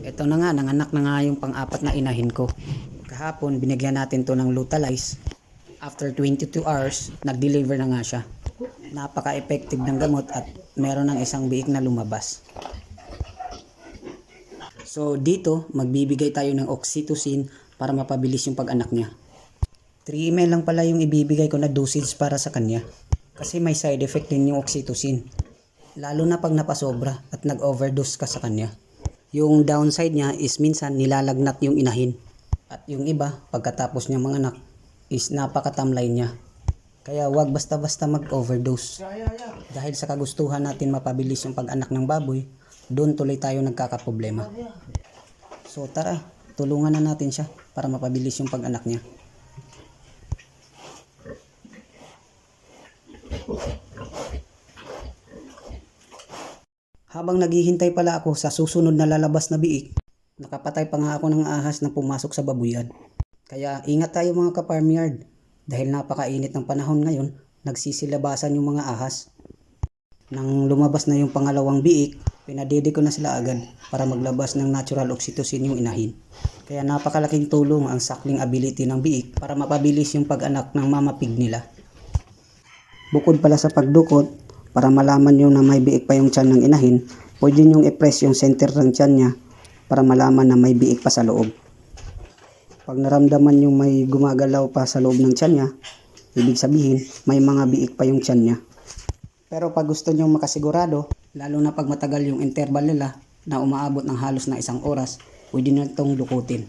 Ito na nga, nanganak na nga yung pang-apat na inahin ko. Kahapon, binigyan natin to ng Lutalize. After 22 hours, nag-deliver na nga siya. Napaka-effective ng gamot at meron ng isang biik na lumabas. So dito, magbibigay tayo ng oxytocin para mapabilis yung pag-anak niya. 3 ml lang pala yung ibibigay ko na dosage para sa kanya. Kasi may side effect din yung oxytocin. Lalo na pag napasobra at nag-overdose ka sa kanya. Yung downside niya is minsan nilalagnat yung inahin. At yung iba, pagkatapos niya manganak, is napakatamlay niya. Kaya wag basta-basta mag-overdose. Dahil sa kagustuhan natin mapabilis yung pag-anak ng baboy, doon tuloy tayo nagkakaproblema. So tara, tulungan na natin siya para mapabilis yung pag-anak niya. Habang naghihintay pala ako sa susunod na lalabas na biik, nakapatay pa nga ako ng ahas na pumasok sa babuyan. Kaya ingat tayo mga ka-farm yard. Dahil napakainit ng panahon ngayon, nagsisilabasan yung mga ahas. Nang lumabas na yung pangalawang biik, pinadede ko na sila agad para maglabas ng natural oxytocin yung inahin. Kaya napakalaking tulong ang suckling ability ng biik para mapabilis yung pag-anak ng mama pig nila. Bukod pala sa pagdukot, para malaman nyo na may biik pa yung tiyan ng inahin, pwede nyo i-press yung center ng tiyan niya para malaman na may biik pa sa loob. Pag naramdaman nyo may gumagalaw pa sa loob ng tiyan niya, ibig sabihin may mga biik pa yung tiyan niya. Pero pag gusto nyo makasigurado, lalo na pag matagal yung interval nila na umaabot ng halos na 1 oras, pwede na itong dukutin.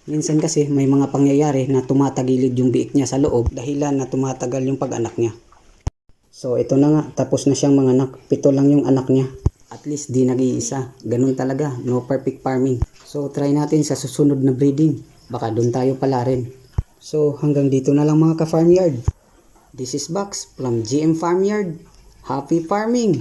Minsan kasi may mga pangyayari na tumatagilid yung biik niya sa loob dahilan na tumatagal yung pag-anak niya. So ito na nga, tapos na siyang manganak. 7 lang yung anak niya. At least di nag-iisa. Ganun talaga, no perfect farming. So try natin sa susunod na breeding. Baka doon tayo pala rin. So hanggang dito na lang mga ka-farm yard. This is Box from GM Farm Yard. Happy farming!